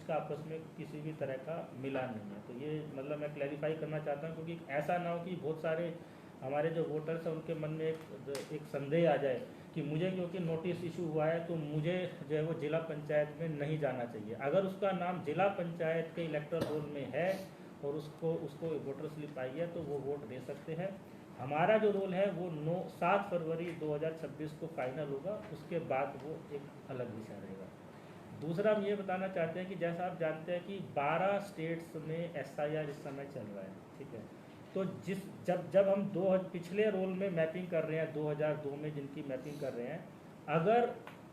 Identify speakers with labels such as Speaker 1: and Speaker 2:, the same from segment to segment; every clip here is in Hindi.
Speaker 1: जिसका आपस में किसी भी तरह का मिलान नहीं है। तो ये मतलब मैं क्लैरिफाई करना चाहता हूँ, क्योंकि ऐसा ना हो कि बहुत सारे हमारे जो वोटर्स हैं उनके मन में एक संदेह आ जाए कि मुझे क्योंकि नोटिस इशू हुआ है तो मुझे जो है वो जिला पंचायत में नहीं जाना चाहिए। अगर उसका नाम जिला पंचायत के इलेक्टोरल रोल में है और उसको उसको वोटर स्लिप आई है तो वो वोट दे सकते हैं। हमारा जो रोल है वो 7 फरवरी 2026 को फाइनल होगा, उसके बाद वो एक अलग विषय रहेगा। दूसरा हम ये बताना चाहते हैं कि जैसा आप जानते हैं कि 12 स्टेट्स में SIR इस समय चल रहा है, ठीक है। तो जब हम पिछले रोल में मैपिंग कर रहे हैं 2002 में जिनकी मैपिंग कर रहे हैं, अगर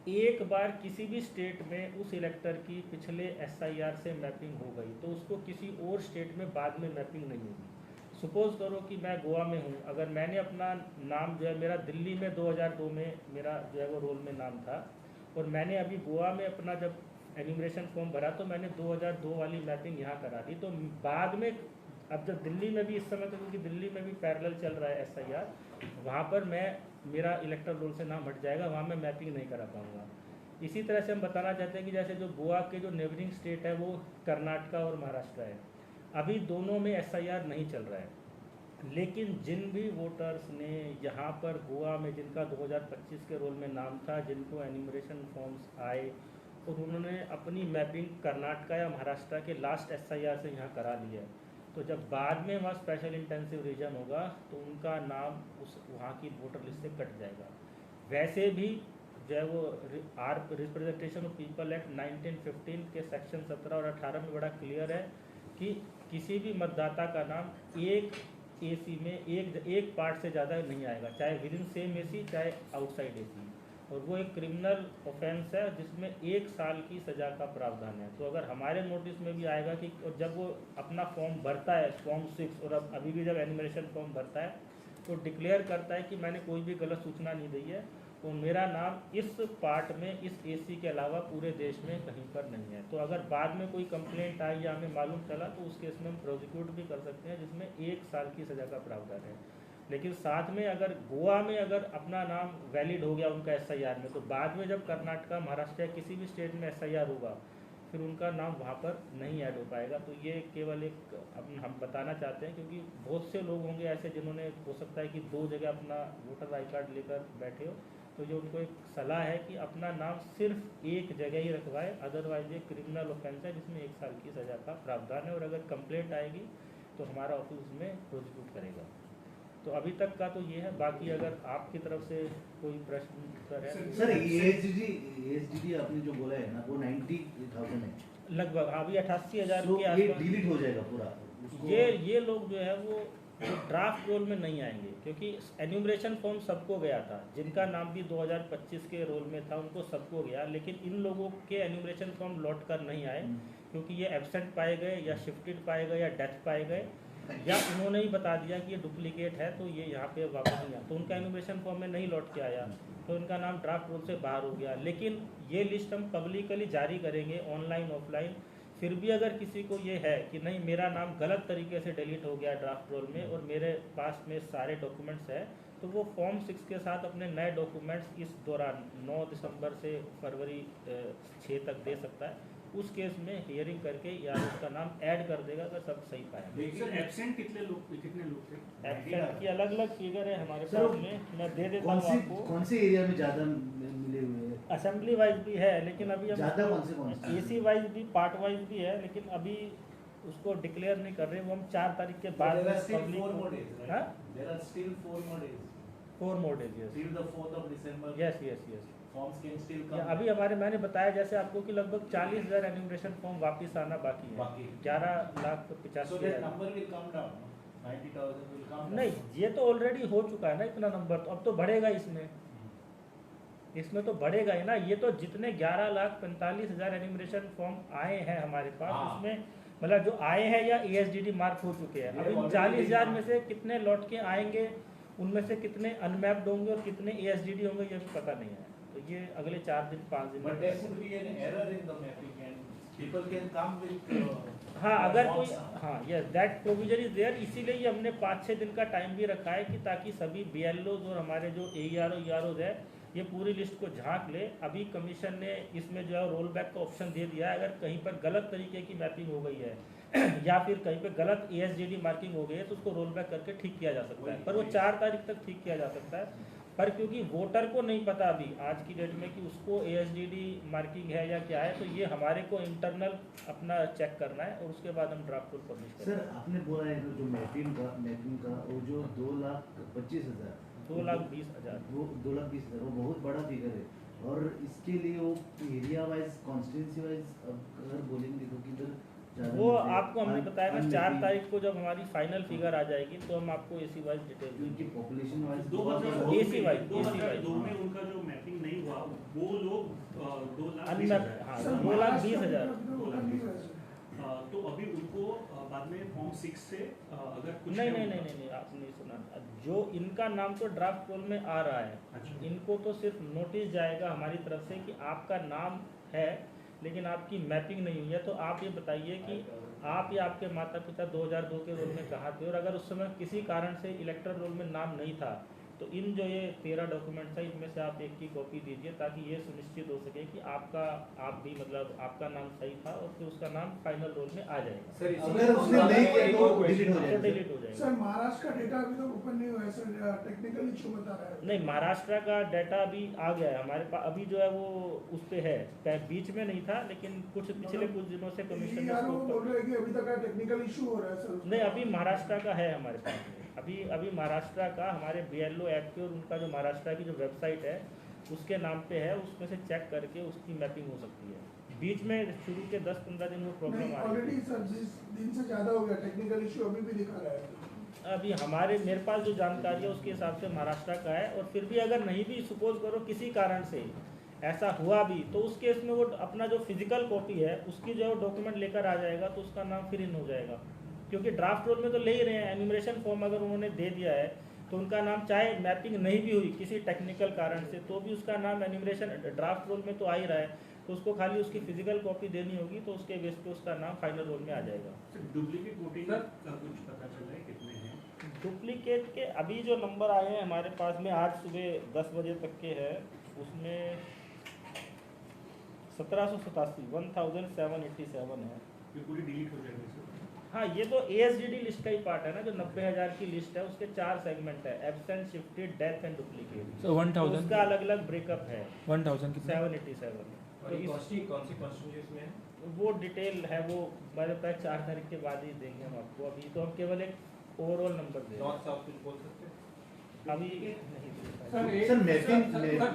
Speaker 1: एक बार किसी भी स्टेट में उस इलेक्टर की पिछले SIR से मैपिंग हो गई तो उसको किसी और स्टेट में बाद में मैपिंग नहीं होगी। सपोज़ करो कि मैं गोवा में हूँ, अगर मैंने अपना नाम जो है मेरा दिल्ली में 2002 में मेरा जो है वो रोल में नाम था और मैंने अभी गोवा में अपना जब एन्यूमरेशन फॉर्म भरा तो मैंने 2002 वाली मैपिंग यहाँ करा दी, तो बाद में अब जब दिल्ली में भी इस समय तो क्योंकि दिल्ली में भी पैरेलल चल रहा है SIR, वहाँ पर मेरा इलेक्टोरल रोल से नाम हट जाएगा, वहाँ मैं मैपिंग नहीं करा पाऊँगा। इसी तरह से हम बताना चाहते हैं कि जैसे जो गोवा के जो नेबरिंग स्टेट है वो कर्नाटका और महाराष्ट्र है, अभी दोनों में SIR नहीं चल रहा है, लेकिन जिन भी वोटर्स ने यहाँ पर गोवा में जिनका 2025 के रोल में नाम था, जिनको एन्यूमरेशन फॉर्म्स आए और उन्होंने अपनी मैपिंग कर्नाटका या महाराष्ट्र के लास्ट SIR से यहाँ करा ली है, तो जब बाद में वहाँ स्पेशल इंटेंसिव रीजन होगा तो उनका नाम उस वहाँ की वोटर लिस्ट से कट जाएगा। वैसे भी जो है वो रिप्रेजेंटेशन ऑफ पीपल एक्ट 1915 के सेक्शन 17 और 18 में बड़ा क्लियर है कि किसी भी मतदाता का नाम एक AC में एक पार्ट से ज़्यादा नहीं आएगा, चाहे विद इन सेम AC चाहे आउटसाइड AC, और वो एक क्रिमिनल ऑफेंस है जिसमें 1 साल की सज़ा का प्रावधान है। तो अगर हमारे नोटिस में भी आएगा कि और जब वो अपना फॉर्म भरता है फॉर्म 6 और अब अभी भी जब एनिमरेशन फॉर्म भरता है तो डिक्लेयर करता है कि मैंने कोई भी गलत सूचना नहीं दी है और मेरा नाम इस पार्ट में इस AC के अलावा पूरे देश में कहीं पर नहीं है, तो अगर बाद में कोई कंप्लेंट आई या हमें मालूम चला तो उस केस में हम प्रोसिक्यूट भी कर सकते हैं जिसमें 1 साल की सज़ा का प्रावधान है। लेकिन साथ में अगर गोवा में अगर अपना नाम वैलिड हो गया उनका SIR में, तो बाद में जब कर्नाटका महाराष्ट्र या किसी भी स्टेट में SIR होगा फिर उनका नाम वहाँ पर नहीं ऐड हो पाएगा। तो ये केवल एक हम बताना चाहते हैं, क्योंकि बहुत से लोग होंगे ऐसे जिन्होंने हो सकता है कि 2 जगह अपना वोटर आई कार्ड लेकर बैठे हो, तो ये उनको एक सलाह है कि अपना नाम सिर्फ एक जगह ही रखवाए, अदरवाइज ये क्रिमिनल ऑफेंस है जिसमें 1 साल की सज़ा का प्रावधान है और अगर कंप्लेंट आएगी तो हमारा ऑफिस उसमें प्रोसिक्यूट करेगा। तो अभी तक का तो ये है, बाकी अगर आपकी तरफ से कोई प्रश्न उत्तर है।
Speaker 2: सर ASDD आपने जो बोला है ना वो 90,000 है
Speaker 1: लगभग, अभी 88,000 के
Speaker 2: ये
Speaker 1: आसपास
Speaker 2: डिलीट हो जाएगा पूरा
Speaker 1: ये लोग जो है वो ड्राफ्ट रोल में नहीं आएंगे, क्योंकि एन्यूमरेशन फॉर्म सबको गया था, जिनका नाम भी 2025 के रोल में था उनको सबको गया, लेकिन इन लोगों के एन्यूमरेशन फॉर्म लौट कर नहीं आए क्योंकि ये एब्सेंट पाए गए या शिफ्टेड पाए गए या डेथ पाए गए या उन्होंने ही बता दिया कि ये डुप्लीकेट है तो ये यहाँ पे वापस नहीं आया, तो उनका एन्यूमरेशन फॉर्म में नहीं लौट के आया तो उनका नाम ड्राफ्ट रोल से बाहर हो गया। लेकिन ये लिस्ट हम पब्लिकली जारी करेंगे ऑनलाइन ऑफलाइन, फिर भी अगर किसी को ये है कि नहीं मेरा नाम गलत तरीके से डिलीट हो गया ड्राफ्ट रोल में और मेरे पास में सारे डॉक्यूमेंट्स हैं, तो वो फॉर्म 6 के साथ अपने नए डॉक्यूमेंट्स इस दौरान 9 दिसंबर से फरवरी 6 तक दे सकता है। उस केस में हियरिंग करके या उसका नाम ऐड कर देगा अगर सब सही पाया।
Speaker 3: सर एब्सेंट कितने लोग थे?
Speaker 1: एब्सेंट की अलग अलग फिगर है हमारे पास में, मैं दे देता हूँ आपको।
Speaker 2: कौन से एरिया में ज़्यादा मिले हुए हैं?
Speaker 1: असेंबली वाइज भी है, लेकिन अभी हम
Speaker 2: ज़्यादा कौन से
Speaker 1: AC वाइज भी पार्ट वाइज भी है, लेकिन अभी उसको डिक्लेयर नहीं कर रहे, वो हम 4 तारीख के बाद में पब्लिक
Speaker 4: 4 more days, right?
Speaker 1: हाँ?
Speaker 4: There are still 4 more days.
Speaker 1: 4 more days, yes.
Speaker 4: Till the 4th of December.
Speaker 1: Yes.
Speaker 4: Forms can still come.
Speaker 1: अभी हमारे मैंने बताया जैसे आपको कि लगभग 40,000 एन्यूमरेशन फॉर्म वापस आना बाकी है। 11,85,000।
Speaker 4: So that number will come down. 90,000 will come down.
Speaker 1: नहीं, ये तो ऑलरेडी हो चुका है ना इतना नंबर, तो अब तो बढ़ेगा इसमें तो बढ़ेगा ही ना। ये तो जितने 11,45,000 एन्यूमरेशन फॉर्म आए हैं हमारे पास, उसमें मतलब जो आए हैं या ASDD मार्क हो चुके हैं, अभी 40,000 में से कितने लौट के आएंगे, उनमें से कितने अनमैप्ड होंगे और कितने ASDD होंगे ये भी पता नहीं है। तो ये अगले 4 दिन 5 दिन
Speaker 4: But there could be an error in the mapping and people can come with.
Speaker 1: हाँ, अगर कोई yes that provision is there, इसीलिए हमने 5-6 दिन का टाइम भी रखा है कि ताकि सभी BLOs और हमारे जो AERO EROs है ये पूरी लिस्ट को झांक ले। अभी कमीशन ने इसमें जो है रोल बैक का ऑप्शन दे दिया है, अगर कहीं पर गलत तरीके की मैपिंग हो गई है या फिर कहीं पे गलत ASGD मार्किंग हो गई है तो उसको रोल बैक करके ठीक किया जा सकता है, पर वो 4 तारीख तक ठीक किया जा सकता है। पर क्योंकि वोटर को नहीं पता अभी आज की डेट में कि उसको ASGD मार्किंग है या क्या है, तो ये हमारे को इंटरनल अपना चेक करना है और उसके बाद हम ड्राफ्ट रूल पब्लिश करेंगे।
Speaker 2: सर आपने बोला है जो मैपिंग का वो जो 2,25,000
Speaker 1: 2,20,000
Speaker 2: वो 2,20,000 वो बहुत बड़ा फिगर है। और इसके लिए वो एरिया वाइज कॉन्स्टिट्यूंसी वाइज अगर बोलेंगे तो किधर ज़्यादा
Speaker 1: वो
Speaker 2: मिलते हैं?
Speaker 1: आपको हमने बताया ना 4
Speaker 2: unmapping,
Speaker 1: तारीख को जब हमारी फाइनल फिगर आ जाएगी तो हम आपको AC वाइज डिटेल
Speaker 2: क्योंकि
Speaker 1: देंगे।
Speaker 2: Population wise
Speaker 3: 2002
Speaker 1: AC wise, AC wise.
Speaker 3: 2002 में उनका जो मैपिंग नहीं हुआ वो लोग 2,20,000
Speaker 1: अनमैप हाँ 2,20,000
Speaker 3: तो अभी उनको बाद में फॉर्म 6 से अगर कुछ
Speaker 1: नहीं
Speaker 3: है
Speaker 1: नहीं
Speaker 3: उनका-
Speaker 1: नहीं नहीं आप नहीं सुना, जो इनका नाम तो ड्राफ्ट रोल में आ रहा है,
Speaker 3: अच्छा।
Speaker 1: इनको तो सिर्फ नोटिस जाएगा हमारी तरफ से कि आपका नाम है लेकिन आपकी मैपिंग नहीं हुई है। तो आप ये बताइए कि आप या आपके माता पिता 2002 के रोल में कहाँ थे, और अगर उस समय किसी कारण से इलेक्टोरल रोल में नाम नहीं था तो इन जो ये 13 डॉक्यूमेंट्स है इनमें से आप एक की कॉपी दीजिए ताकि ये सुनिश्चित हो सके कि आप भी मतलब आपका नाम सही था और फिर उसका नाम फाइनल रोल में आ जाएगा,
Speaker 5: सर
Speaker 2: अगर उसने नहीं किया तो डिलीट हो
Speaker 1: तो
Speaker 2: जाएगा।
Speaker 1: डिलीट हो जाएगा।
Speaker 6: सर महाराष्ट्र का डेटा अभी तक ओपन नहीं हुआ है सर, टेक्निकल इशू बता रहा है।
Speaker 1: नहीं, महाराष्ट्र का डाटा अभी आ गया है हमारे पास, अभी जो है वो उस पे है, बीच में नहीं था लेकिन पिछले कुछ दिनों से कमीशन ने
Speaker 6: यार वो
Speaker 1: उसको
Speaker 6: बोल रहे हैं कि अभी तक का टेक्निकल इशू हो रहा है सर।
Speaker 1: नहीं, अभी महाराष्ट्र का है हमारे पास में। अभी महाराष्ट्र का हमारे BLO ऐप पे और उनका जो महाराष्ट्र की जो वेबसाइट है उसके नाम पे है, उसमें से चेक करके उसकी मैपिंग हो सकती है। बीच में शुरू के 10-15 दिन वो प्रॉब्लम
Speaker 6: नहीं
Speaker 1: आ रही
Speaker 6: ऑलरेडी
Speaker 1: थी।
Speaker 6: सर 10 दिन से ज़्यादा हो गया, टेक्निकल इशू अभी भी दिखा रहा है।
Speaker 1: अभी मेरे पास जो जानकारी है उसके हिसाब से महाराष्ट्र का है, और फिर भी अगर नहीं भी सपोज करो किसी कारण से ऐसा हुआ भी तो उस केस में वो अपना जो फिजिकल कॉपी है उसकी जो डॉक्यूमेंट लेकर आ जाएगा तो उसका नाम फिर इन हो जाएगा, क्योंकि ड्राफ्ट रोल में तो ले ही रहे हैं। एन्यूमरेशन फॉर्म अगर उन्होंने दे दिया है तो उनका नाम चाहे मैपिंग नहीं भी हुई किसी टेक्निकल कारण से तो भी उसका नाम एन्यूमरेशन ड्राफ्ट रोल में तो आ ही रहा है, तो उसको खाली उसकी फिजिकल कॉपी देनी होगी तो उसके बेस पे उसका नाम फाइनल रोल में आ जाएगा।
Speaker 3: डुप्लीकेट वोटिंग का कुछ पता चल रहा है कितने हैं?
Speaker 1: डुप्लीकेट के अभी जो नंबर आए हैं हमारे पास में आज सुबह 10 बजे तक के हैं, उसमें 1787 है।
Speaker 3: ये पूरी डिलीट हो जाएगी सर?
Speaker 1: हाँ, ये तो ASGD लिस्ट का ही पार्ट है ना, जो 90,000 की लिस्ट है उसके 4 सेगमेंट है, absent, shifted, death and duplicate.
Speaker 5: So 1,000
Speaker 1: उसका अलग अलग ब्रेकअप है।
Speaker 5: 1,000 कितना?
Speaker 1: 787।
Speaker 5: और ये कौन सी कॉन्स्टिट्यूंसी में है?
Speaker 1: वो डिटेल है, वो मेरे पास 4 तारीख के बाद ही देंगे हम आपको। अभी तो हम केवल एक ओवरऑल नंबर दे
Speaker 5: नॉर्थ साउथ कुछ बोल सकते हैं?
Speaker 1: अभी नहीं दे पाएंगे।
Speaker 2: सर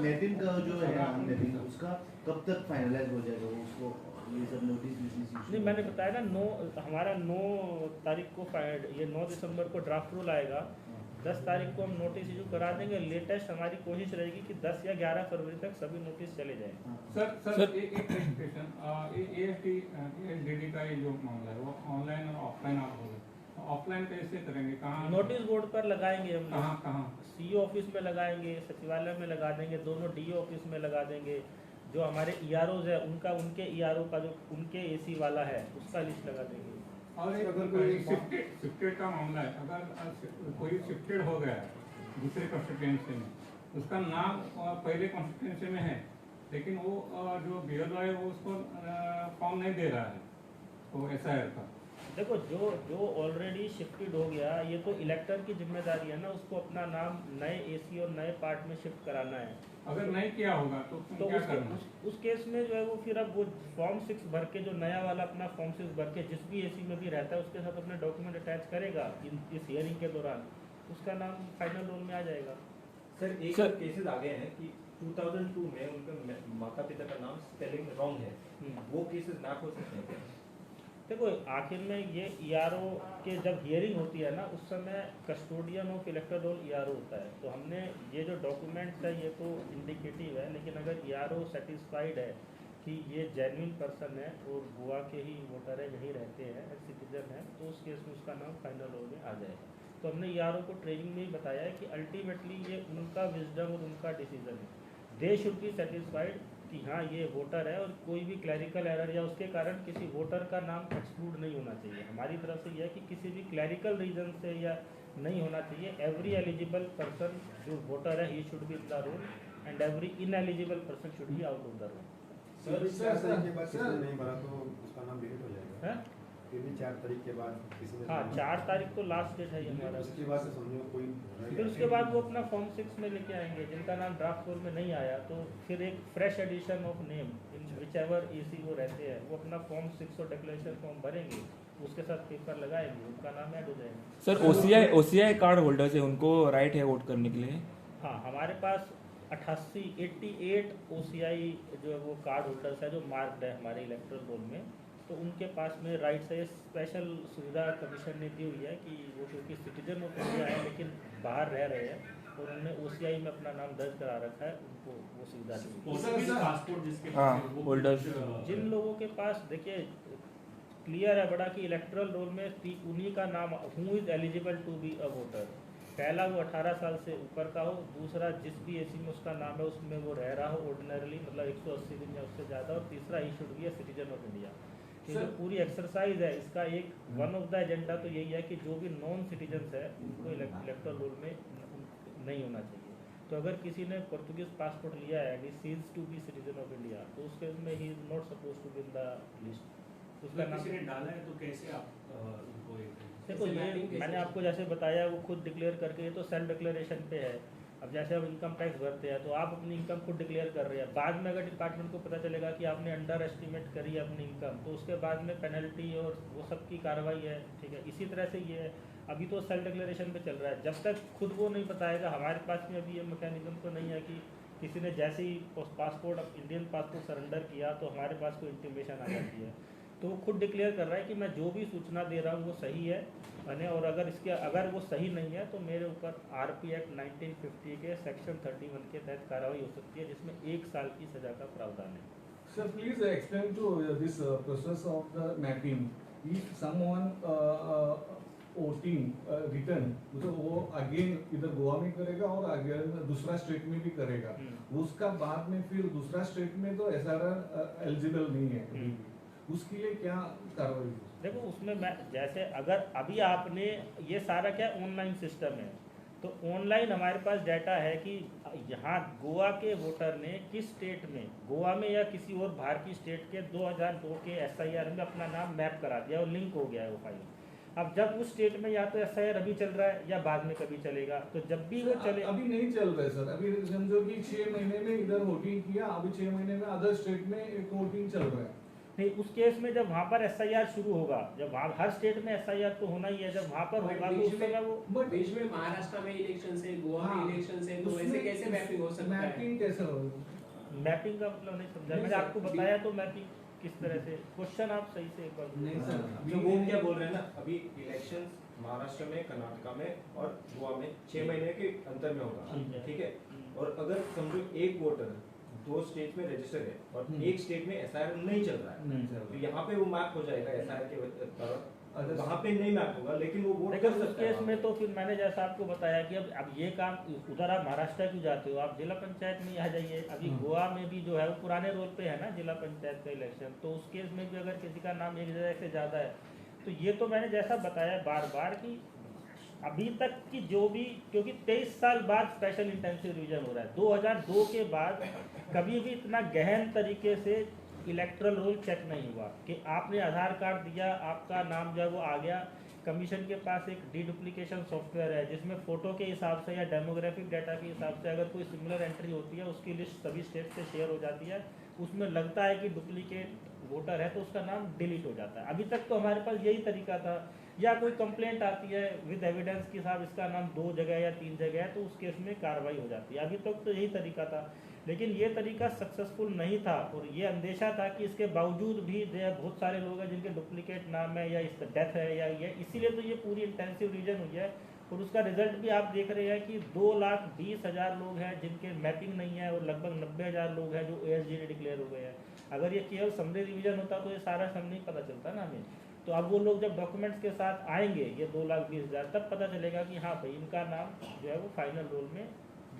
Speaker 2: मैपिंग का जो है मैपिंग उसका कब तक फाइनलाइज हो जाएगा उसको ये सब नोटिस
Speaker 1: नहीं, मैंने बताया ना हमारा 9 तारीख को ये 9 दिसंबर को ड्राफ्ट रूल आएगा, 10 तारीख को हम नोटिस इशू करा देंगे। लेटेस्ट हमारी कोशिश रहेगी कि 10 या 11 फरवरी तक सभी नोटिस चले जाएं।
Speaker 7: सर एक क्वेश्चन, ASGD का ये जो मामला है वो ऑनलाइन और ऑफलाइन आप बोले, ऑफलाइन कैसे करेंगे? कहाँ
Speaker 1: नोटिस बोर्ड पर लगाएंगे हम,
Speaker 7: कहाँ
Speaker 1: CO ऑफिस में लगाएंगे, सचिवालय में लगा देंगे, दोनों DO ऑफिस में लगा देंगे। जो हमारे EROs है उनके ERO का जो उनके AC वाला है उसका लिस्ट लगा देंगे।
Speaker 7: और एक अगर कोई शिफ्टेड का मामला है, अगर कोई शिफ्टेड हो गया है दूसरे कॉन्स्टिट्यूंसी में, उसका नाम पहले कॉन्स्टिट्यूंसी में है लेकिन वो जो BLO है वो उसको फॉर्म नहीं दे रहा है, तो SIR का।
Speaker 1: देखो जो ऑलरेडी शिफ्टेड हो गया ये तो इलेक्टर की जिम्मेदारी है ना, उसको अपना नाम नए AC और नए पार्ट में शिफ्ट कराना है।
Speaker 7: अगर नहीं किया होगा तो क्या करना?
Speaker 1: उस केस में जो है वो फिर अब वो फॉर्म 6 भर के, जो नया वाला अपना फॉर्म 6 भर के जिस भी AC में भी रहता है उसके साथ अपने डॉक्यूमेंट अटैच करेगा इस हियरिंग के दौरान, उसका नाम फाइनल रोल में आ जाएगा।
Speaker 5: सर एक
Speaker 7: सर-
Speaker 5: केसेस आ गए हैं कि 2002 में उनका माता पिता का नाम स्पेलिंग रॉन्ग है, वो केसेस मैप हो सकते हैं क्या?
Speaker 1: देखो आखिर में ये ERO के जब हियरिंग होती है ना उस समय custodian of electoral roll ERO होता है, तो हमने ये जो डॉक्यूमेंट्स है ये तो इंडिकेटिव है, लेकिन अगर ERO सेटिस्फाइड है कि ये जेन्युइन पर्सन है और गोवा के ही वोटर है, यहीं रहते हैं, सिटीजन है, तो उस केस में उसका नाम फाइनल रोल में आ जाएगा। तो हमने ERO को ट्रेनिंग में ही बताया है कि अल्टीमेटली ये उनका विजडम और उनका डिसीजन है, दे शुड बी सेटिस्फाइड कि हाँ ये वोटर है और कोई भी क्लैरिकल एरर या उसके कारण किसी वोटर का नाम एक्सक्लूड नहीं होना चाहिए। हमारी तरफ से यह है कि किसी भी क्लैरिकल रीजन से या नहीं होना चाहिए। एवरी एलिजिबल पर्सन जो वोटर है he should be in the roll and every ineligible person should be out of the room.
Speaker 8: Sir 4 तारीख के बाद किसी ने नहीं भरा तो उसका नाम डिलीट हो जाएगा।
Speaker 1: हैं?
Speaker 8: फिर भी 4 तारीख के बाद किसी ने
Speaker 1: हाँ 4 तारीख तो लास्ट डेट है ये हमारा।
Speaker 8: उसके बाद से समझो कोई
Speaker 1: फिर उसके बाद वो अपना फॉर्म 6 में लेके आएंगे, जिनका नाम ड्राफ्ट रोल में नहीं आया तो फिर एक fresh addition of name in whichever EC वो रहते हैं, वो अपना फॉर्म 6 और डिक्लेरेशन फॉर्म भरेंगे, उसके साथ पेपर लगाएंगे, उनका नाम ऐड हो जाएगा।
Speaker 9: सर ओसीआई कार्ड होल्डर्स है, उनको राइट है वोट करने के लिए?
Speaker 1: हाँ हमारे पास 88 OCI जो है वो कार्ड होल्डर्स है जो मार्क्ड है हमारे इलेक्ट्रल रोल में, तो उनके पास में राइट्स है। स्पेशल सुविधा कमीशन ने दी हुई है कि वो क्योंकि सिटीजन ऑफ इंडिया है लेकिन बाहर रह रहे हैं और उन्होंने OCI में अपना नाम दर्ज करा रखा है, उनको वो सुविधा दी हुई है।
Speaker 3: पासपोर्ट जिसके
Speaker 9: हाँ,
Speaker 3: पास है, वो
Speaker 9: holders।
Speaker 3: कुछ,
Speaker 1: जिन लोगों के पास देखिए क्लियर है बड़ा कि इलेक्ट्रल रोल में उन्हीं का नाम who is eligible to be a voter, पहला वो 18 साल से ऊपर का हो, दूसरा जिस भी एसी में उसका नाम है उसमें वो रह रहा हो ऑर्डिनरली मतलब 180 दिन या उससे ज़्यादा, और तीसरा ही should B a citizen of India. ये जो पूरी एक्सरसाइज है इसका एक वन ऑफ द एजेंडा तो यही है कि जो भी नॉन सिटीजन्स है उनको इलेक्ट्रल रोल में नहीं होना चाहिए। तो अगर किसी ने पोर्तुगीज पासपोर्ट लिया है and he ceases to be citizen of India तो उसके उसमें he is not suppose to be in the list. उसका
Speaker 3: अगर
Speaker 1: नाम
Speaker 3: किसी ने डाला है तो कैसे आप उनको
Speaker 1: देखो ये मैंने आपको जैसे बताया वो खुद डिक्लेयर करके, ये तो सेल्फ डिक्लेरेशन पे है। अब जैसे हम इनकम टैक्स भरते हैं तो आप अपनी इनकम खुद डिक्लेयर कर रहे हैं, बाद में अगर डिपार्टमेंट को पता चलेगा कि आपने अंडर एस्टिमेट करी है अपनी इनकम तो उसके बाद में पेनल्टी और वो सब की कार्रवाई है, ठीक है। इसी तरह से ये है, अभी तो सेल्फ डिक्लेरेशन पे चल रहा है, जब तक खुद वो नहीं बताएगा हमारे पास में अभी ये मैकेनिज्म तो नहीं है कि किसी ने जैसे ही पासपोर्ट इंडियन पासपोर्ट सरेंडर किया तो हमारे पास कोई इंटीमेशन आ जाती है, तो वो खुद डिक्लेयर कर रहा है कि मैं जो भी सूचना दे रहा हूँ वो सही है और अगर वो सही नहीं है तो मेरे ऊपर RP एक्ट 1950 के सेक्शन 31 के तहत कार्रवाई हो सकती है जिसमें 1 साल की सजा का प्रावधान है।
Speaker 10: Sir, please explain to this process of the mapping. If someone voting return, तो वो अगेन इधर गोवा में करेगा और अगेन दूसरा स्टेट में भी करेगा, उसका बाद में फिर दूसरा स्टेट में तो SRR एलिजिबल नहीं है, उसके लिए क्या कार्रवाई?
Speaker 1: देखो उसमें मैं जैसे अगर अभी आपने ये सारा क्या ऑनलाइन सिस्टम है तो ऑनलाइन हमारे पास डाटा है कि यहाँ गोवा के वोटर ने किस स्टेट में, गोवा में या किसी और बाहर की स्टेट के 2002 के SIR में अपना नाम मैप करा दिया और लिंक हो गया है वो फाइल। अब जब उस स्टेट में या तो SIR अभी चल रहा है या बाद में कभी चलेगा, तो जब भी वो चले
Speaker 10: अभी नहीं चल रहा है सर, अभी समझो कि 6 महीने में इधर वोटिंग किया, अभी 6 महीने में अदर स्टेट में एक वोटिंग चल रहा है।
Speaker 1: नहीं, उस केस में जब वहाँ पर SIR शुरू होगा, जब वहाँ हर स्टेट में SIR तो होना ही है, जब वहाँ पर होगा तो उस समय वो
Speaker 11: बीच में महाराष्ट्र में इलेक्शन से, गोवा में इलेक्शन से, तो ऐसे कैसे मैपिंग हो सकता है?
Speaker 10: मैपिंग कैसे होगा?
Speaker 1: मैपिंग का मतलब नहीं समझा मैंने, आपको बताया तो मैपिंग किस तरह से, क्वेश्चन आप सही से एक बार
Speaker 5: नहीं सर, अभी वो क्या बोल रहे हैं ना, अभी इलेक्शंस महाराष्ट्र में, कर्नाटका में और गोवा में 6 महीने के अंतर में होगा, ठीक है। और अगर समझो एक वोटर 2 स्टेट में रजिस्टर है और एक स्टेट में SIR नहीं चल रहा है, तो यहाँ पे वो मैप हो जाएगा SIR के तरफ, वहाँ पे नहीं मैप होगा लेकिन वो वोट कर सकता है।
Speaker 1: केस में तो फिर मैंने जैसा आपको बताया कि अब ये काम उधर आप महाराष्ट्र क्यों जाते हो, आप जिला पंचायत में ही आ जाइए। अभी गोवा में भी जो है वो पुराने रोल पे है ना जिला पंचायत का इलेक्शन, तो उस केस में भी अगर किसी का नाम एक जगह से ज़्यादा है तो ये तो मैंने जैसा बताया बार बार कि अभी तक की जो भी, क्योंकि 23 साल बाद स्पेशल इंटेंसिव रिवीजन हो रहा है, 2002 के बाद कभी भी इतना गहन तरीके से इलेक्ट्रल रोल चेक नहीं हुआ कि आपने आधार कार्ड दिया, आपका नाम जो है वो आ गया। कमीशन के पास एक डीडुप्लीकेशन सॉफ्टवेयर है जिसमें फ़ोटो के हिसाब से या डेमोग्राफिक डाटा के हिसाब से अगर कोई सिमिलर एंट्री होती है उसकी लिस्ट सभी स्टेट से शेयर हो जाती है, उसमें लगता है कि डुप्लीकेट वोटर है तो उसका नाम डिलीट हो जाता है। अभी तक तो हमारे पास यही तरीका था, या कोई कंप्लेंट आती है विद एविडेंस कि साहब इसका नाम 2 जगह या 3 जगह है तो उस केस में कार्रवाई हो जाती है। अभी तक तो यही तरीका था, लेकिन ये तरीका सक्सेसफुल नहीं था और ये अंदेशा था कि इसके बावजूद भी बहुत सारे लोग हैं जिनके डुप्लीकेट नाम है या इसका डेथ है या ये, इसीलिए तो ये पूरी इंटेंसिव रीजन हुई है। और उसका रिजल्ट भी आप देख रहे हैं कि 2,20,000 लोग हैं जिनके मैपिंग नहीं है और लगभग 90,000 लोग हैं जो ASGD डिक्लेयर हो गए हैं। अगर ये केवल समरी रिवीजन होता तो ये सारा सम नहीं पता चलता ना हमें। तो अब वो लोग जब डॉक्यूमेंट्स के साथ आएंगे ये 2,20,000 तब पता चलेगा कि हाँ भाई इनका नाम जो है वो फाइनल रोल में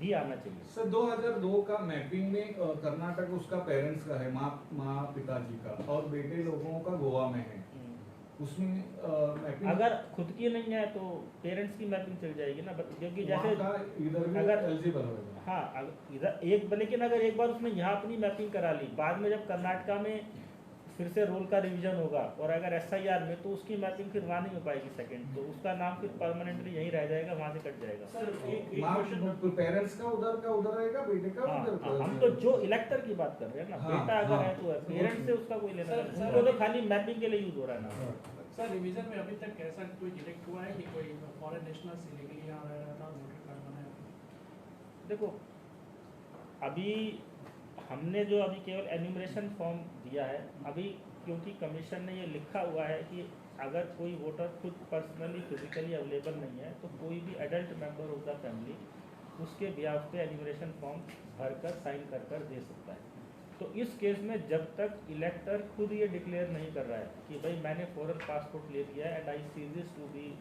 Speaker 1: भी आना चाहिए।
Speaker 10: सर 2002 का मैपिंग में कर्नाटक उसका पेरेंट्स का है, माँ पिताजी का, और बेटे लोगों का गोवा में है। उसमें मैपिंग
Speaker 1: अगर खुद की नहीं है तो पेरेंट्स की मैपिंग चल जाएगी ना, क्योंकि
Speaker 10: वहाँ
Speaker 1: जैसे
Speaker 10: का इधर भी
Speaker 1: अगर
Speaker 10: एलिजिबल होगा।
Speaker 1: हाँ इधर लेकिन अगर एक बार उसने यहाँ अपनी मैपिंग करा ली, बाद में जब कर्नाटका में फिर से रोल का रिवीजन होगा और अगर SIR में, तो उसकी मैपिंग फिर वहाँ नहीं हो पाएगी सेकंड, तो उसका नाम फिर परमानेंटली यहीं रह जाएगा, वहाँ से कट जाएगा।
Speaker 3: सर एक क्वेश्चन,
Speaker 10: पेरेंट्स का उधर रहेगा, बेटे का
Speaker 1: हाँ,
Speaker 10: उधर।
Speaker 1: हम तो जो इलेक्टर की बात कर रहे हैं ना,
Speaker 10: हाँ,
Speaker 1: बेटा अगर
Speaker 10: हाँ।
Speaker 1: है तो है, पेरेंट्स से उसका कोई लेना
Speaker 11: सर,
Speaker 1: देना,
Speaker 11: सर,
Speaker 1: उनको तो खाली मैपिंग के लिए यूज हो रहा है ना।
Speaker 11: सर रिवीजन में अभी तक ऐसा कोई डिटेक्ट हुआ है कि कोई फॉरेन नेशनल्स इलीगली यहाँ रह रहा था, वोटर कार्ड बनाया?
Speaker 1: देखो अभी हमने जो अभी केवल एन्यूमरेशन फॉर्म दिया है, अभी क्योंकि कमीशन ने ये लिखा हुआ है कि अगर कोई वोटर खुद पर्सनली फिजिकली अवेलेबल नहीं है तो कोई भी adult member of the family उसके बिहाफ पे एन्यूमरेशन फॉर्म भरकर साइन कर दे सकता है। तो इस केस में जब तक इलेक्टर खुद ये डिक्लेयर नहीं कर रहा है कि भाई मैंने फॉरेन पासपोर्ट ले लिया है and I cease to be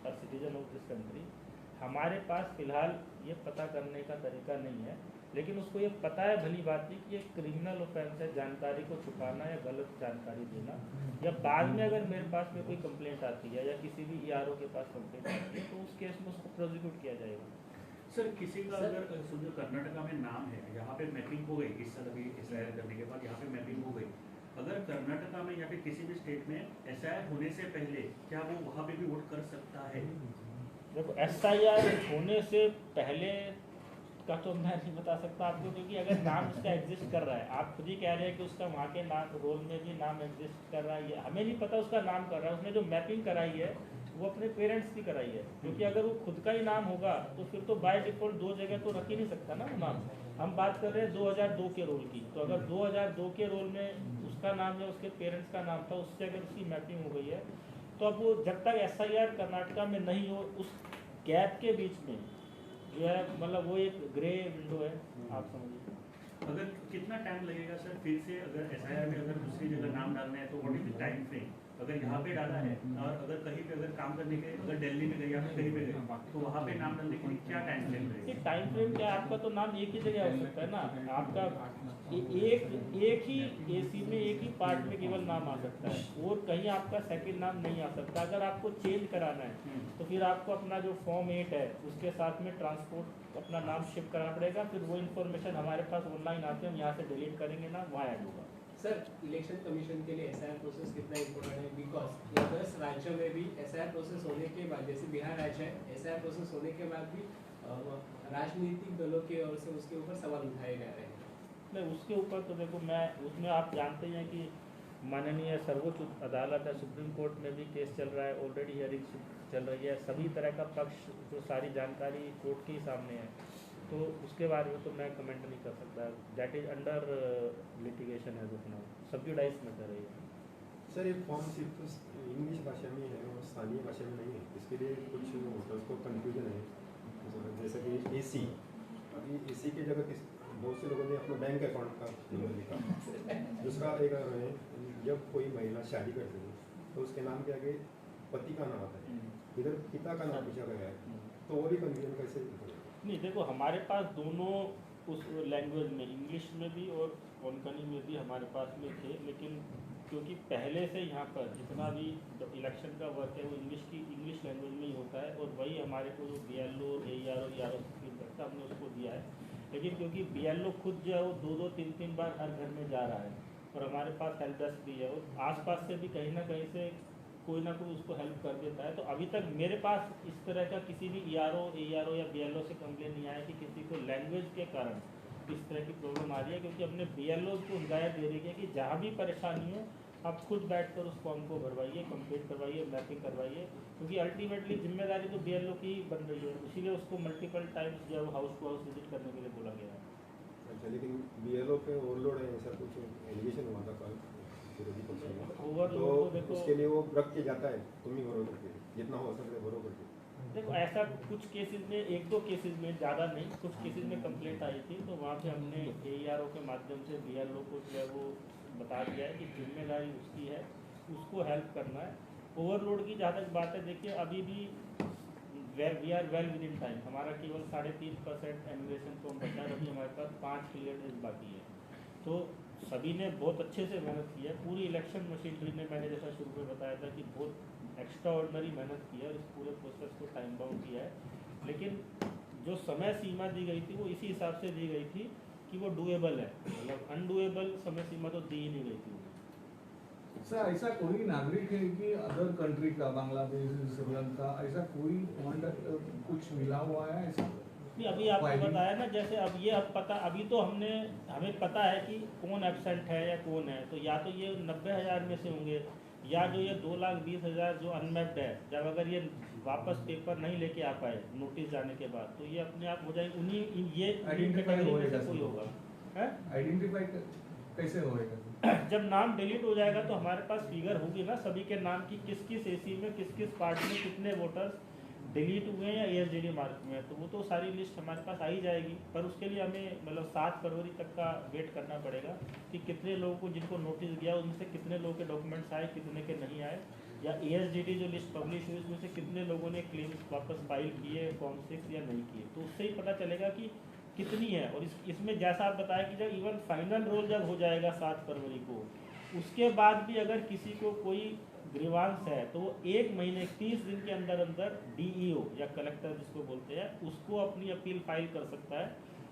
Speaker 1: a citizen of this country, हमारे पास फिलहाल ये पता करने का तरीका नहीं है। लेकिन उसको ये पता है भली बात नहीं कि ये क्रिमिनल ऑफेंस है जानकारी को छुपाना या गलत जानकारी देना, या बाद में अगर मेरे पास में कोई कंप्लेंट आती है या किसी भी ERO के पास कंप्लेंट आती है तो उस केस में उसको प्रोसिक्यूट किया जाएगा।
Speaker 3: सर किसी का अगर समझो कर्नाटका में नाम है, यहाँ पे मैपिंग हो गई, इस साल अभी SIR करने के बाद यहाँ पे मैपिंग हो गई, अगर कर्नाटका में या फिर किसी भी स्टेट में SIR होने से पहले क्या वो वहाँ पे भी वोट कर सकता है?
Speaker 1: देखो SIR होने से पहले का तो मैं नहीं बता सकता आपको, क्योंकि अगर नाम उसका एग्जिस्ट कर रहा है, आप खुद ही कह रहे हैं कि उसका वहाँ के नाम रोल में भी नाम एग्जिस्ट कर रहा है, हमें नहीं पता उसका नाम कर रहा है, उसने जो मैपिंग कराई है वो अपने पेरेंट्स की कराई है, क्योंकि अगर वो खुद का ही नाम होगा तो फिर तो बाय डिफॉल्ट दो जगह तो रख ही नहीं सकता ना वो नाम। हम बात कर रहे हैं 2002 के रोल की, तो अगर 2002 के रोल में उसका नाम या उसके पेरेंट्स का नाम था, उससे अगर उसकी मैपिंग हो गई है तो अब वो जब तक SIR कर्नाटका में नहीं हो, उस गैप के बीच में जो है मतलब वो एक ग्रे विंडो है, आप समझिए।
Speaker 3: अगर कितना टाइम लगेगा सर फिर से अगर SIR में अगर दूसरी जगह नाम डालना है तो what is the time frame? अगर यहाँ पे डाला है और अगर कहीं पे अगर काम करने के अगर दिल्ली में गए या फिर कहीं पे गए तो वहाँ पे नाम डालने के लिए क्या टाइम फ्रेम रहेगा?
Speaker 1: टाइम फ्रेम क्या, आपका तो नाम एक ही जगह हो सकता है ना, आपका एक ही AC में एक ही पार्ट में केवल नाम आ सकता है और कहीं आपका सेकंड नाम नहीं आ सकता। अगर आपको चेंज कराना है तो फिर आपको अपना जो फॉर्म 8 है उसके साथ में ट्रांसपोर्ट अपना नाम शिफ्ट करना पड़ेगा, फिर वो इन्फॉर्मेशन हमारे पास ऑनलाइन आते हैं, हम यहाँ से डिलीट करेंगे ना, वहाँ ऐड होगा।
Speaker 11: सर इलेक्शन कमीशन के लिए SIR प्रोसेस कितना इम्पोर्टेंट है? बिकॉज 10 राज्यों में भी SIR प्रोसेस होने के बाद, जैसे बिहार राज्य है, SIR प्रोसेस होने के बाद भी राजनीतिक दलों की ओर से उसके ऊपर सवाल उठाए जा रहे हैं।
Speaker 1: नहीं, उसके ऊपर तो देखो मैं उसमें आप जानते हैं कि माननीय सर्वोच्च अदालत है, सुप्रीम कोर्ट में भी केस चल रहा है, ऑलरेडी हियरिंग चल रही है, सभी तरह का पक्ष जो सारी जानकारी कोर्ट के ही सामने है, तो उसके बारे में तो मैं कमेंट नहीं कर सकता। दैट इज अंडर लिटिगेशन है, अपना सब्जुडाइज मैटर है।
Speaker 8: सर ये फॉर्म सिर्फ इंग्लिश भाषा में है और स्थानीय भाषा में नहीं है, इसके लिए कुछ वोटर्स को कन्फ्यूजन है। जैसे कि AC, अभी AC की जगह बहुत से लोगों ने अपना बैंक अकाउंट का नंबर लिखा। दूसरा एक है, जब कोई महिला शादी करती है तो उसके नाम के आगे पति का नाम आता है, इधर पिता का नाम पूछा गया है, तो वो भी कन्फ्यूजन कैसे?
Speaker 1: नहीं देखो, हमारे पास दोनों उस लैंग्वेज में, इंग्लिश में भी और कोंकणी में भी हमारे पास में थे, लेकिन क्योंकि पहले से यहाँ पर जितना भी इलेक्शन का वर्क है वो इंग्लिश लैंग्वेज में ही होता है, और वही हमारे को जो BLO ARO करता हमने उसको दिया है। लेकिन क्योंकि BLO खुद जो है वो 2-2 3-3 बार हर घर में जा रहा है और हमारे पास हेल्प डेस्क भी है, और आसपास से भी कहीं ना कहीं से कोई ना कोई उसको हेल्प कर देता है, तो अभी तक मेरे पास इस तरह का किसी भी ERO ARO या BLO से कंप्लेन नहीं आया कि किसी को लैंग्वेज के कारण इस तरह की प्रॉब्लम आ रही है, क्योंकि हमने BLO को हिदायत दे रही है कि जहाँ भी परेशानी हो आप खुद बैठकर उस फॉर्म को भरवाइए, कंप्लीट करवाइए, मैपिंग करवाइए, क्योंकि अल्टीमेटली जिम्मेदारी तो BLO की ही बन रही है, इसीलिए उसको मल्टीपल टाइम्स जो है हाउस टू हाउस विजिट करने के लिए बोला गया है।
Speaker 8: अच्छा, लेकिन BLO पे ओवरलोड है ऐसा कुछ एलिगेशन हुआ था कल विरोधी पक्ष में, तो उसके लिए वो रख के जाता है, तुम ही भरो करके, जितना हो सकता है भरो करके।
Speaker 1: देखो ऐसा कुछ केसेस में, 1-2 केसेस में, ज़्यादा नहीं, कुछ केसेस में कंप्लेंट आई थी, तो वहाँ पे हमने ARO के माध्यम से BLO को जो है वो बता दिया है कि जिम्मेदारी उसकी है, उसको हेल्प करना है। ओवरलोड की जहाँ तक बात है, देखिए अभी भी we are well within time, हमारा केवल 3.5% एनुरेशन फॉर्म बचा है, अभी हमारे पास 5 क्लियर बाकी है, तो सभी ने बहुत अच्छे से मेहनत की है। पूरी इलेक्शन मशीनरी ने, मैंने जैसा शुरू में बताया था कि बहुत एक्स्ट्रा ऑर्डनरी मेहनत की है और इस पूरे प्रोसेस को टाइम बाउंड किया है। लेकिन जो समय सीमा दी गई थी वो इसी हिसाब से दी गई थी कि वो डूएबल है, मतलब अनडूएबल समय सीमा तो दी ही नहीं गई थी।
Speaker 10: सर ऐसा कोई नागरिक है कि अदर कंट्री का, बांग्लादेश, श्रीलंका, ऐसा कोई फंड कुछ मिला हुआ है ऐसा?
Speaker 1: नहीं, अभी आपको बताया ना, जैसे अब ये अब पता, अभी तो हमें पता है कि कौन एब्सेंट है या कौन है, तो या तो ये 90,000 में से होंगे, या जो ये 2,20,000 जो अनमैप्ड है, जब अगर ये वापस पेपर नहीं लेके आ पाए नोटिस जाने के बाद, तो ये अपने आप हो जाएंगे, उन्हीं ये कैटेगरी में से कोई होगा।
Speaker 10: आइडेंटिफाई कैसे होएगा?
Speaker 1: जब नाम डिलीट हो जाएगा तो हमारे पास फिगर होगी ना सभी के नाम की, किस किस एसी में किस किस पार्ट में कितने वोटर्स डिलीट हुए हैं या एएसडीडी मार्क में, तो वो तो सारी लिस्ट हमारे पास आ ही जाएगी। पर उसके लिए हमें मतलब 7 फरवरी तक का वेट करना पड़ेगा कि कितने लोगों को जिनको नोटिस गया उनमें से कितने लोगों के डॉक्यूमेंट्स आए, कितने के नहीं आए, या एएसडीडी जो लिस्ट पब्लिश हुई उसमें से कितने लोगों ने क्लेम्स वापस फाइल किए फॉर्म 6 या नहीं किए, तो उससे ही पता चलेगा कि कितनी है। और इसमें जैसा आप बताया कि जब इवन फाइनल रोल जब हो जाएगा 7 फरवरी को, उसके बाद भी अगर किसी को कोई ग्रीवांस है तो वो 1 महीने 30 दिन के अंदर अंदर डीईओ या कलेक्टर जिसको बोलते हैं उसको अपनी अपील फाइल कर सकता है,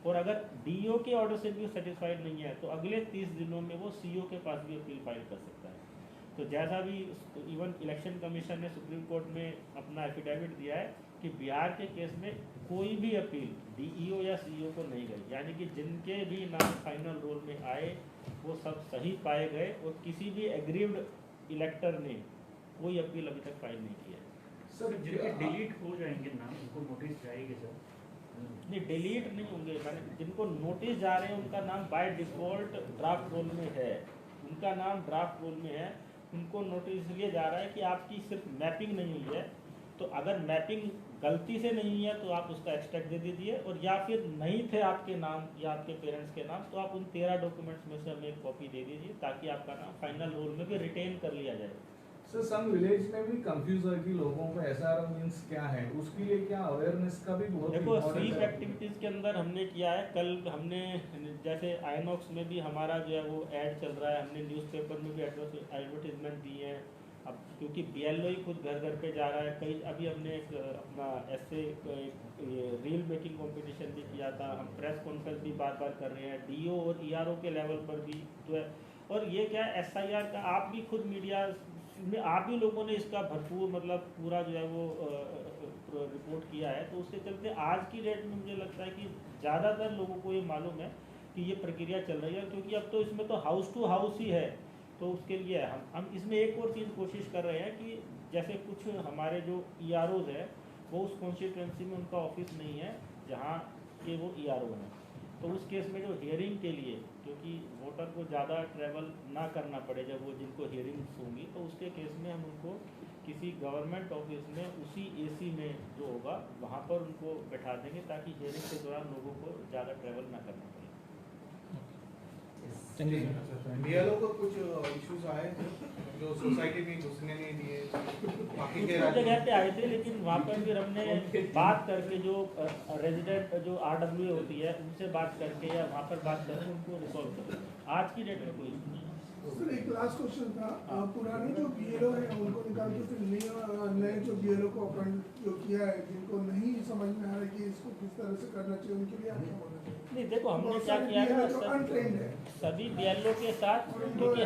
Speaker 1: और अगर डीईओ के ऑर्डर से भी सेटिस्फाइड नहीं है तो अगले 30 दिनों में वो सीईओ के पास भी अपील फाइल कर सकता है। तो जैसा भी इवन इलेक्शन कमीशन ने सुप्रीम कोर्ट में अपना एफिडेविट दिया है कि बिहार के केस में कोई भी अपील डीईओ या सीईओ को नहीं गई, यानी कि जिनके भी नाम फाइनल रोल में आए वो सब सही पाए गए और किसी भी एग्रीव्ड इलेक्टर ने कोई अपील अभी तक फाइल नहीं किया है।
Speaker 3: सर जिनके डिलीट हो जाएंगे नाम उनको नोटिस जाएगी सर?
Speaker 1: नहीं, डिलीट नहीं होंगे, जिनको नोटिस जा रहे हैं उनका नाम बाय डिफॉल्ट ड्राफ्ट रोल में है, उनका नाम ड्राफ्ट रोल में है, उनको नोटिस इसलिए जा रहा है कि आपकी सिर्फ मैपिंग नहीं हुई है, तो अगर मैपिंग गलती से नहीं है तो आप उसका एक्सट्रैक्ट दे दीजिए, और या फिर नहीं थे आपके नाम या आपके पेरेंट्स के नाम तो आप उन 13 डॉक्यूमेंट्स में से हमें एक कॉपी दे दीजिए ताकि आपका नाम फाइनल रोल में भी रिटेन कर लिया जाए।
Speaker 10: सर सम विलेज में भी कंफ्यूज है कि लोगों को एसआर मींस क्या है, उसके लिए क्या अवेयरनेस का भी बहुत
Speaker 1: देखो
Speaker 10: इम्पोर्टेंट
Speaker 1: स्वीप
Speaker 10: है।
Speaker 1: एक्टिविटीज़ के अंदर हमने किया है, कल हमने जैसे आइनॉक्स में भी हमारा जो है वो ऐड चल रहा है, हमने न्यूज़पेपर में भी एडवर्टीजमेंट दी है। अब क्योंकि बीएलओ ही खुद घर घर पे जा रहा है, कई अभी हमने एक अपना ऐसे रील मेकिंग कंपटीशन भी किया था, हम प्रेस कॉन्फ्रेंस भी बार बार कर रहे हैं, डीओ और ईआरओ के लेवल पर भी जो है। और ये क्या है एसआईआर का, आप भी खुद मीडिया में आप भी लोगों ने इसका भरपूर मतलब पूरा जो है वो रिपोर्ट किया है, तो उसके चलते आज की डेट में मुझे लगता है कि ज़्यादातर लोगों को ये मालूम है कि ये प्रक्रिया चल रही है, क्योंकि अब तो इसमें तो हाउस टू हाउस ही है। तो उसके लिए हम इसमें एक और चीज़ कोशिश कर रहे हैं कि जैसे कुछ हमारे जो ईआरओज है वो उस कॉन्स्टिट्यूंसी में उनका ऑफिस नहीं है जहाँ के वो ईआरओ हैं, तो उस केस में जो हियरिंग के लिए, क्योंकि वोटर को ज़्यादा ट्रैवल ना करना पड़े जब वो जिनको हियरिंग्स होंगी, तो उसके केस में हम उनको किसी गवर्नमेंट ऑफिस में उसी एसी में जो होगा वहाँ पर उनको बैठा देंगे ताकि हियरिंग के दौरान लोगों को ज़्यादा ट्रैवल ना करना पड़े।
Speaker 4: बीएलओ को कुछ इश्यूज आए थे जो सोसाइटी में घुसने नहीं दिए, बाकी के
Speaker 1: कुछ जगह पे आए थे, लेकिन वहाँ पर फिर हमने बात करके जो रेजिडेंट जो आरडब्ल्यू होती है उनसे बात करके या वहाँ पर बात करके उनको रिसॉल्व कर। आज की डेट में कोई नहीं।
Speaker 6: सर एक लास्ट क्वेश्चन था, पुराने जो बीएलओ है उनको निकाल के फिर नए जो बीएलओ को अपॉइंट जो किया है, जिनको नहीं समझ में आ रहा है कि इसको किस तरह से करना चाहिए, उनके लिए क्या होना चाहिए?
Speaker 1: नहीं देखो हमने क्या किया है सभी बीएलओ के साथ, क्योंकि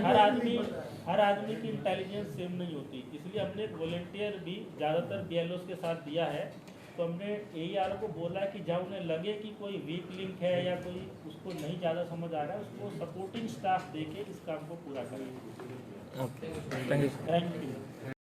Speaker 1: हर आदमी की इंटेलिजेंस सेम नहीं होती, इसलिए हमने एक वॉलंटियर भी ज़्यादातर बीएलओ के साथ दिया है। तो हमने एईआर को बोला है कि जब उन्हें लगे कि कोई वीक लिंक है या कोई उसको नहीं ज़्यादा समझ आ रहा है उसको सपोर्टिंग स्टाफ देके इस काम को पूरा करें।
Speaker 9: Okay, thank you.
Speaker 1: Thank you.